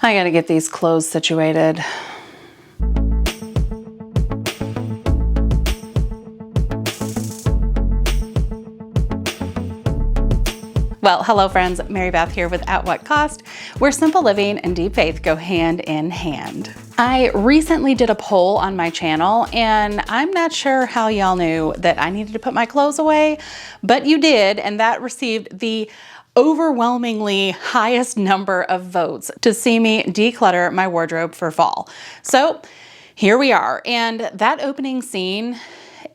I gotta get these clothes situated. Well, hello friends, Mary Beth here with At What Cost, where simple living and deep faith go hand in hand. I recently did a poll on my channel, and I'm not sure how y'all knew that I needed to put my clothes away, but you did, and that received the overwhelmingly highest number of votes to see me declutter my wardrobe for fall. So here we are, and that opening scene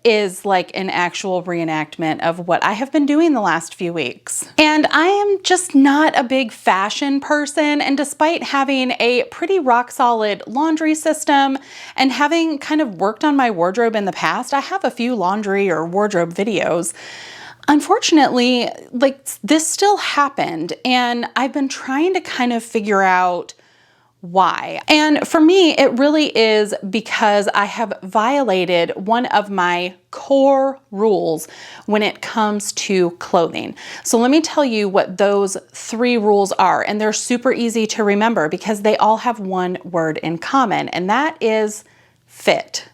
is like an actual reenactment of what I have been doing the last few weeks. And I am just not a big fashion person, and despite having a pretty rock solid laundry system and having kind of worked on my wardrobe in the past, I have a few laundry or wardrobe videos. Unfortunately, like this still happened, and I've been trying to kind of figure out why. And for me, it really is because I have violated one of my core rules when it comes to clothing. So let me tell you what those 3 rules are, and they're super easy to remember because they all have one word in common, and that is fit.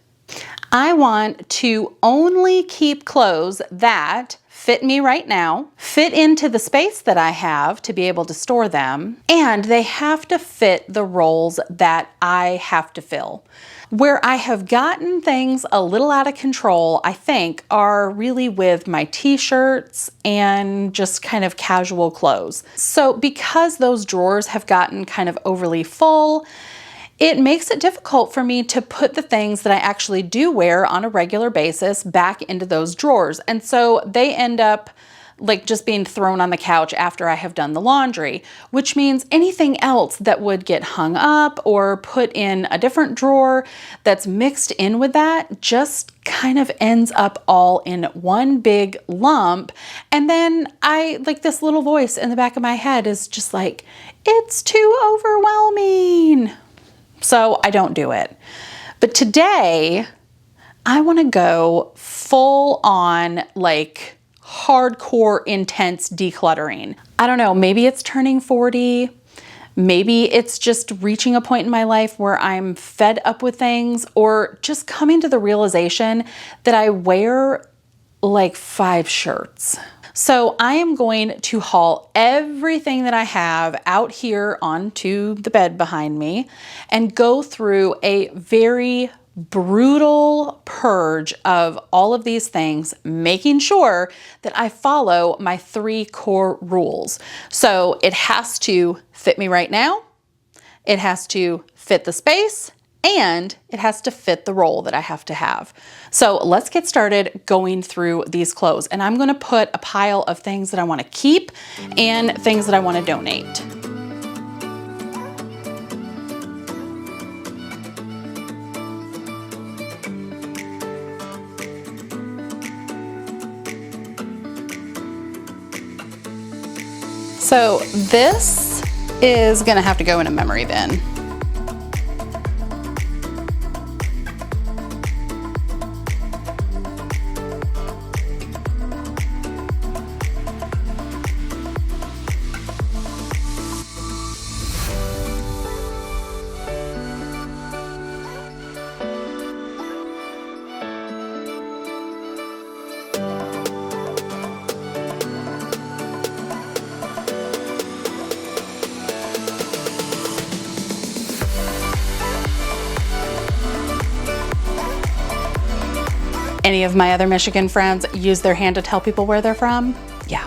I want to only keep clothes that fit me right now, fit into the space that I have to be able to store them, and they have to fit the roles that I have to fill. Where I have gotten things a little out of control, I think, are really with my t-shirts and just kind of casual clothes. So because those drawers have gotten kind of overly full, it makes it difficult for me to put the things that I actually do wear on a regular basis back into those drawers. And so they end up like just being thrown on the couch after I have done the laundry, which means anything else that would get hung up or put in a different drawer that's mixed in with that just kind of ends up all in one big lump. And then this little voice in the back of my head is just like, it's too overwhelming. So I don't do it. But today I want to go full on like hardcore intense decluttering. I don't know, maybe it's turning 40. Maybe it's just reaching a point in my life where I'm fed up with things, or just coming to the realization that I wear like 5 shirts. So I am going to haul everything that I have out here onto the bed behind me and go through a very brutal purge of all of these things, making sure that I follow my 3 core rules. So it has to fit me right now, it has to fit the space, and it has to fit the role that I have to have. So let's get started going through these clothes. And I'm going to put a pile of things that I want to keep and things that I want to donate. So this is going to have to go in a memory bin. Any of my other Michigan friends use their hand to tell people where they're from? Yeah.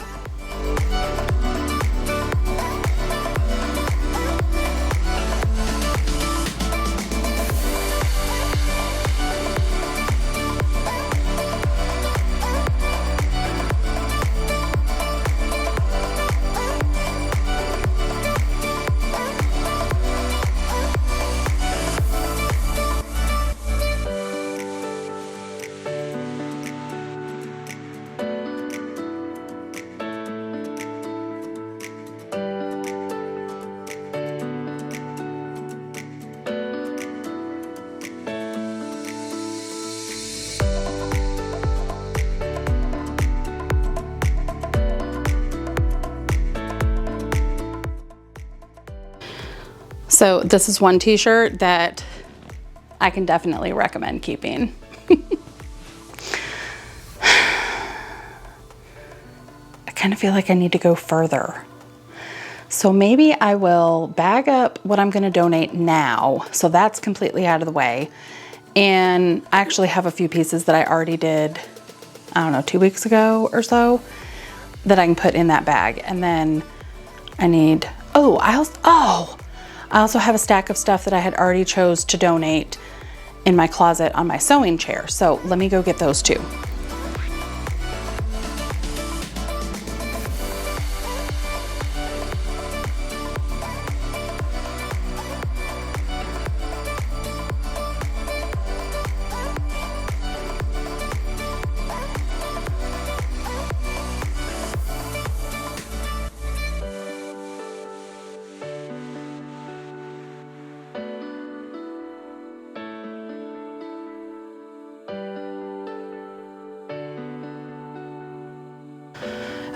So this is one t-shirt that I can definitely recommend keeping. I kind of feel like I need to go further. So maybe I will bag up what I'm going to donate now. So that's completely out of the way. And I actually have a few pieces that I already did, I don't know, 2 weeks ago or so that I can put in that bag. And then I need, I also have a stack of stuff that I had already chose to donate in my closet on my sewing chair. So let me go get those too.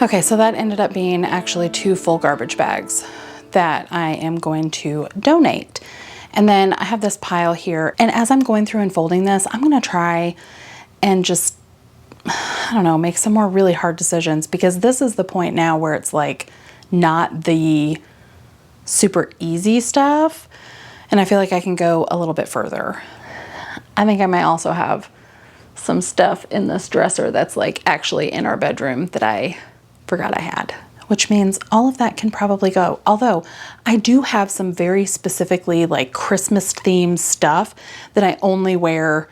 Okay, so that ended up being actually 2 full garbage bags that I am going to donate. And then I have this pile here, and as I'm going through and folding this, I'm gonna try and just, I don't know, make some more really hard decisions, because this is the point now where it's like not the super easy stuff, and I feel like I can go a little bit further. I think I might also have some stuff in this dresser that's like actually in our bedroom that I forgot I had, which means all of that can probably go. Although I do have some very specifically like Christmas themed stuff that I only wear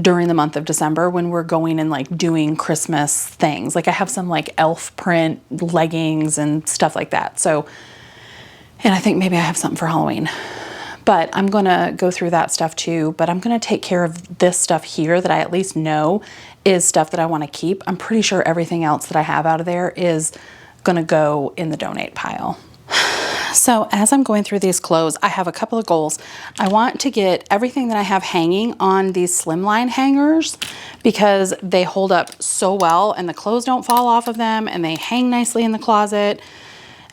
during the month of December when we're going and like doing Christmas things. Like I have some like elf print leggings and stuff like that. So, and I think maybe I have something for Halloween, but I'm gonna go through that stuff too. But I'm gonna take care of this stuff here that I at least know is stuff that I wanna keep. I'm pretty sure everything else that I have out of there is gonna go in the donate pile. So as I'm going through these clothes, I have a couple of goals. I want to get everything that I have hanging on these slimline hangers because they hold up so well and the clothes don't fall off of them and they hang nicely in the closet.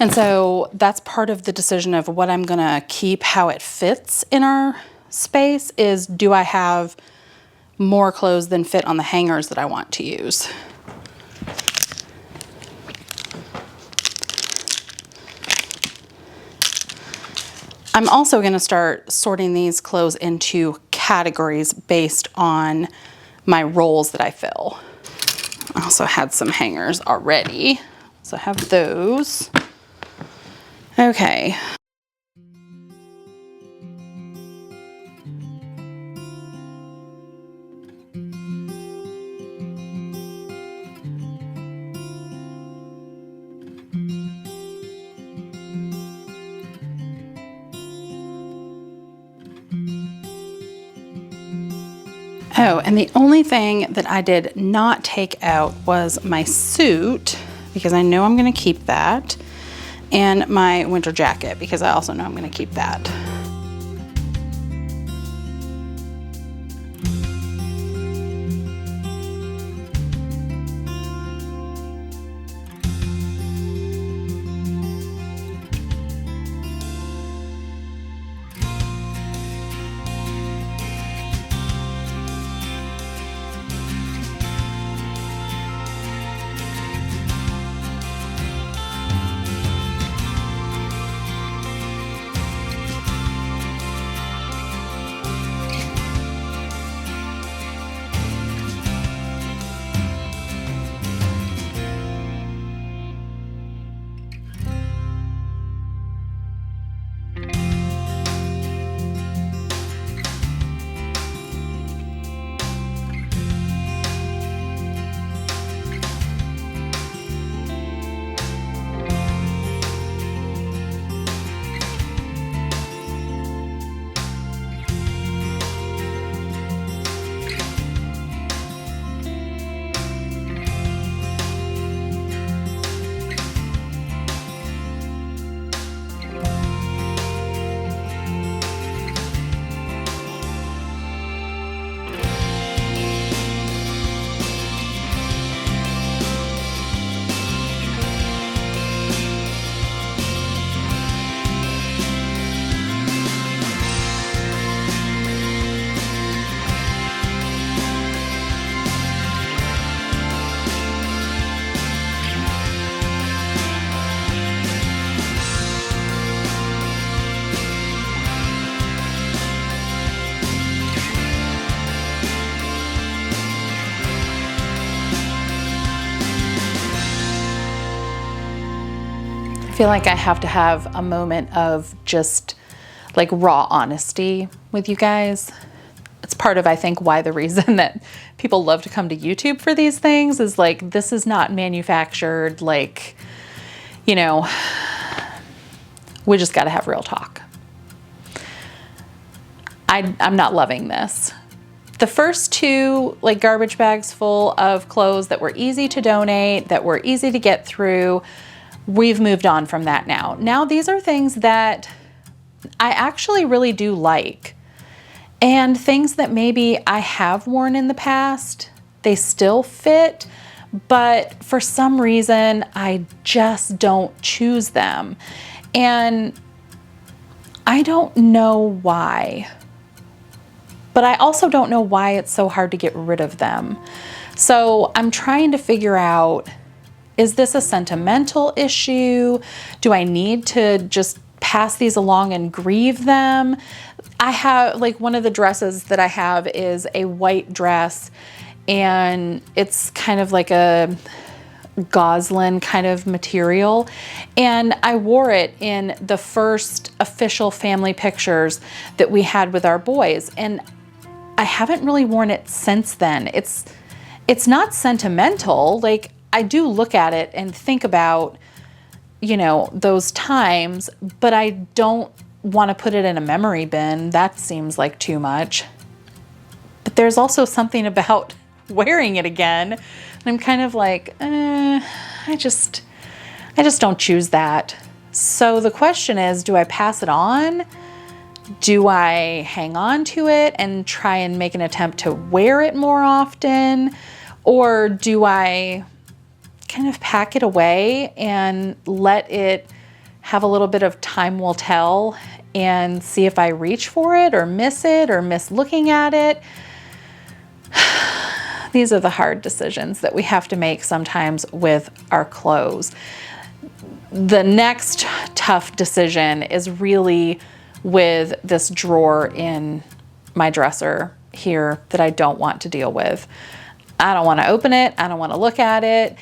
And so that's part of the decision of what I'm gonna keep, how it fits in our space is, do I have more clothes than fit on the hangers that I want to use? I'm also gonna start sorting these clothes into categories based on my roles that I fill. I also had some hangers already, so I have those. Okay. Oh, and the only thing that I did not take out was my suit, because I know I'm gonna keep that, and my winter jacket, because I also know I'm gonna keep that. feel like I have to have a moment of just like raw honesty with you guys. It's part of, I think, why the reason that people love to come to YouTube for these things is like, this is not manufactured, like, you know, we just got to have real talk. I'm not loving this. The first two like garbage bags full of clothes that were easy to donate, that were easy to get through, we've moved on from that now. Now these are things that I actually really do like, and things that maybe I have worn in the past, they still fit, but for some reason I just don't choose them. And I don't know why. But I also don't know why it's so hard to get rid of them. So I'm trying to figure out, is this a sentimental issue? Do I need to just pass these along and grieve them? I have, like, one of the dresses that I have is a white dress, and it's kind of like a gosling kind of material. And I wore it in the first official family pictures that we had with our boys. And I haven't really worn it since then. It's not sentimental. Like, I do look at it and think about, you know, those times, but I don't want to put it in a memory bin. That seems like too much. But there's also something about wearing it again. And I'm kind of like, I just don't choose that. So the question is, do I pass it on? Do I hang on to it and try and make an attempt to wear it more often? Or do I kind of pack it away and let it have a little bit of time will tell and see if I reach for it or miss looking at it? These are the hard decisions that we have to make sometimes with our clothes. The next tough decision is really with this drawer in my dresser here that I don't want to deal with. I don't want to open it. I don't want to look at it.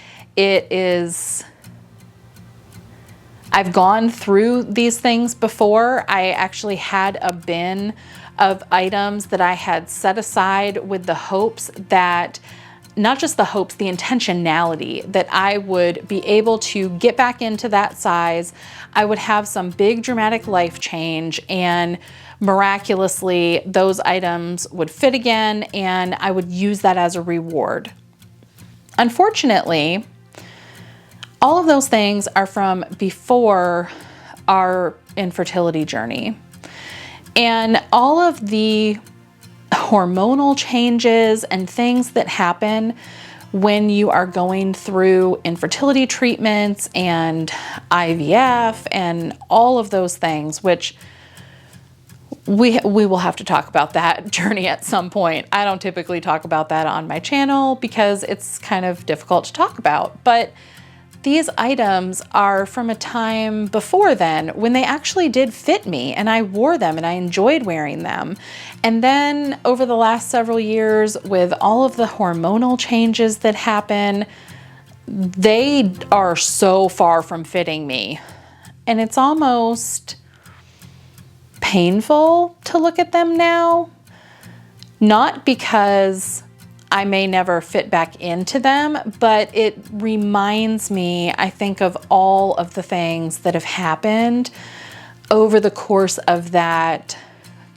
I've gone through these things before. I actually had a bin of items that I had set aside with the hopes that, not just the hopes, the intentionality that I would be able to get back into that size. I would have some big dramatic life change, and miraculously those items would fit again, and I would use that as a reward. Unfortunately, all of those things are from before our infertility journey. And all of the hormonal changes and things that happen when you are going through infertility treatments and IVF and all of those things, which we will have to talk about that journey at some point. I don't typically talk about that on my channel because it's kind of difficult to talk about, but these items are from a time before then when they actually did fit me and I wore them and I enjoyed wearing them. And then over the last several years, with all of the hormonal changes that happen, they are so far from fitting me. And it's almost painful to look at them now. Not because I may never fit back into them, but it reminds me, I think, of all of the things that have happened over the course of that,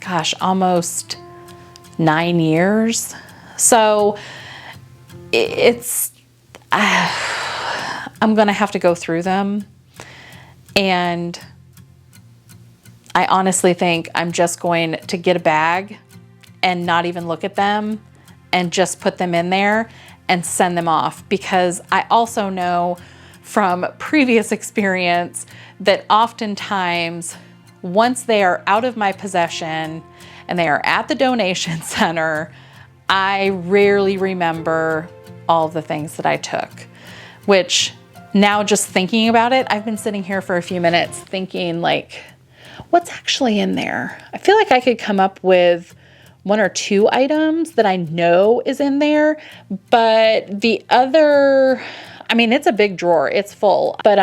gosh, almost 9 years. So I'm gonna have to go through them. And I honestly think I'm just going to get a bag and not even look at them and just put them in there and send them off, because I also know from previous experience that oftentimes once they are out of my possession and they are at the donation center, I rarely remember all the things that I took, which now just thinking about it, I've been sitting here for a few minutes thinking, like, what's actually in there? I feel like I could come up with 1 or 2 items that I know is in there, but the other, I mean, it's a big drawer, it's full, but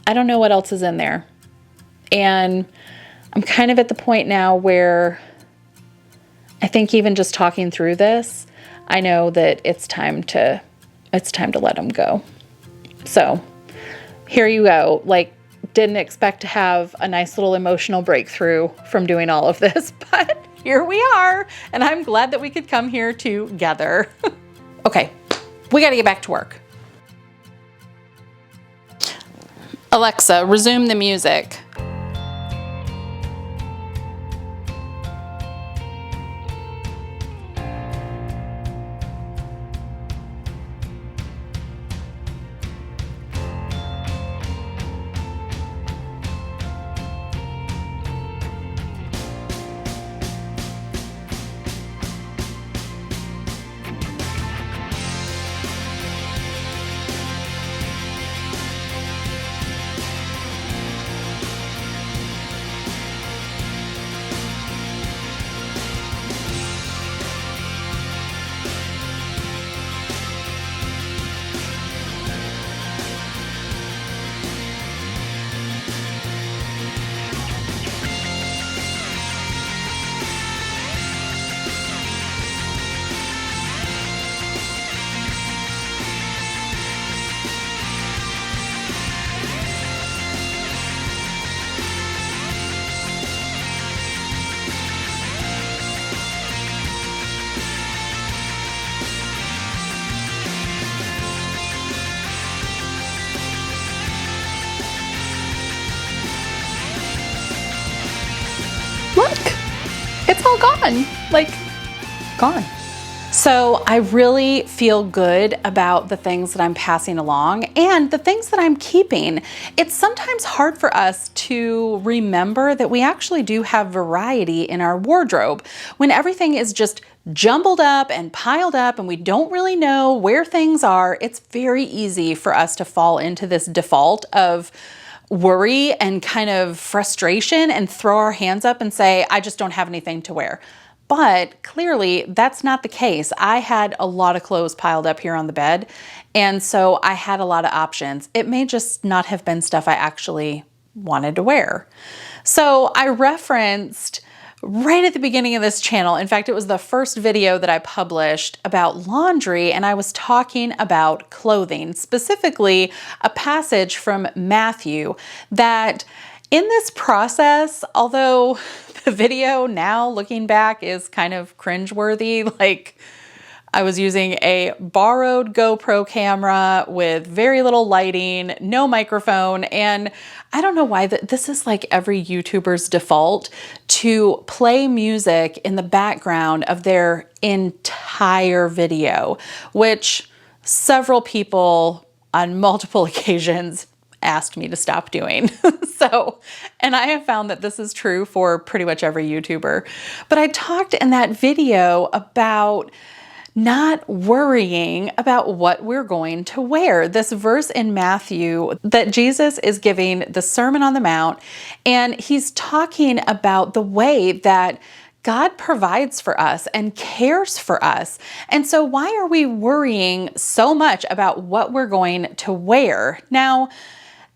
I don't know what else is in there. And I'm kind of at the point now where I think even just talking through this, I know that it's time to let them go. So here you go. Like, didn't expect to have a nice little emotional breakthrough from doing all of this, but here we are. And I'm glad that we could come here together. Okay, we got to get back to work. Alexa, resume the music. Look, it's all gone, like gone. So I really feel good about the things that I'm passing along and the things that I'm keeping. It's sometimes hard for us to remember that we actually do have variety in our wardrobe when everything is just jumbled up and piled up and we don't really know where things are. It's very easy for us to fall into this default of worry and kind of frustration and throw our hands up and say, I just don't have anything to wear. But clearly that's not the case. I had a lot of clothes piled up here on the bed, and so I had a lot of options. It may just not have been stuff I actually wanted to wear. So I referenced right at the beginning of this channel, in fact, it was the first video that I published about laundry, and I was talking about clothing, specifically a passage from Matthew that in this process, although the video now looking back is kind of cringeworthy, like I was using a borrowed GoPro camera with very little lighting, no microphone, and I don't know why this is like every YouTuber's default to play music in the background of their entire video, which several people on multiple occasions asked me to stop doing. And I have found that this is true for pretty much every YouTuber. But I talked in that video about not worrying about what we're going to wear. This verse in Matthew that Jesus is giving the Sermon on the Mount, and he's talking about the way that God provides for us and cares for us. And so why are we worrying so much about what we're going to wear? Now,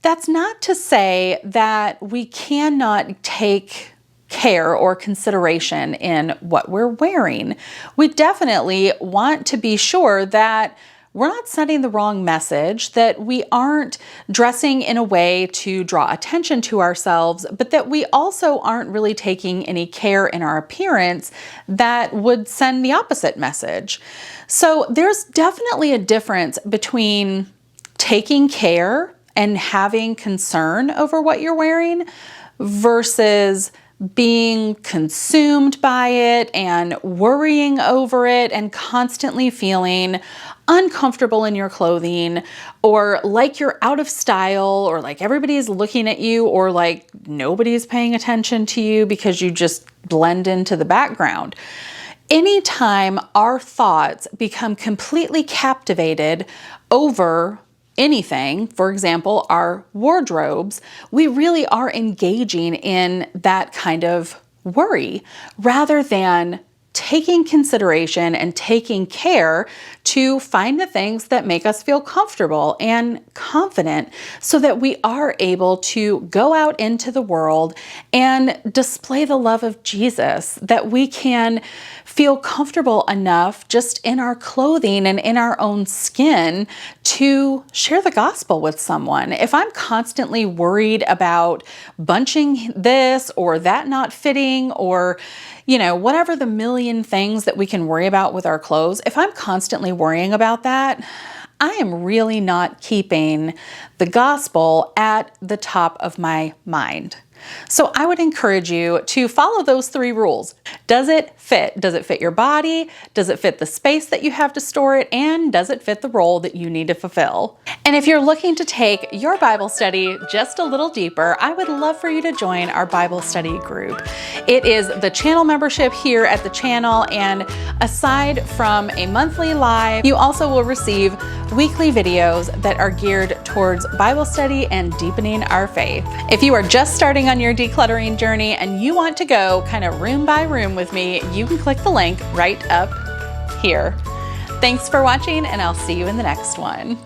that's not to say that we cannot take care or consideration in what we're wearing. We definitely want to be sure that we're not sending the wrong message, that we aren't dressing in a way to draw attention to ourselves, but that we also aren't really taking any care in our appearance that would send the opposite message. So there's definitely a difference between taking care and having concern over what you're wearing versus being consumed by it and worrying over it and constantly feeling uncomfortable in your clothing, or like you're out of style, or like everybody's looking at you, or like nobody's paying attention to you because you just blend into the background. Anytime our thoughts become completely captivated over anything, for example, our wardrobes, we really are engaging in that kind of worry rather than taking consideration and taking care to find the things that make us feel comfortable and confident so that we are able to go out into the world and display the love of Jesus, that we can feel comfortable enough just in our clothing and in our own skin to share the gospel with someone. If I'm constantly worried about bunching this or that not fitting, or whatever the million things that we can worry about with our clothes, if I'm constantly worrying about that, I am really not keeping the gospel at the top of my mind. So I would encourage you to follow those 3 rules. Does it fit? Does it fit your body? Does it fit the space that you have to store it? And does it fit the role that you need to fulfill? And if you're looking to take your Bible study just a little deeper, I would love for you to join our Bible study group. It is the channel membership here at the channel, and aside from a monthly live, you also will receive weekly videos that are geared towards Bible study and deepening our faith. If you are just starting on your decluttering journey and you want to go kind of room by room with me, you can click the link right up here. Thanks for watching, and I'll see you in the next one.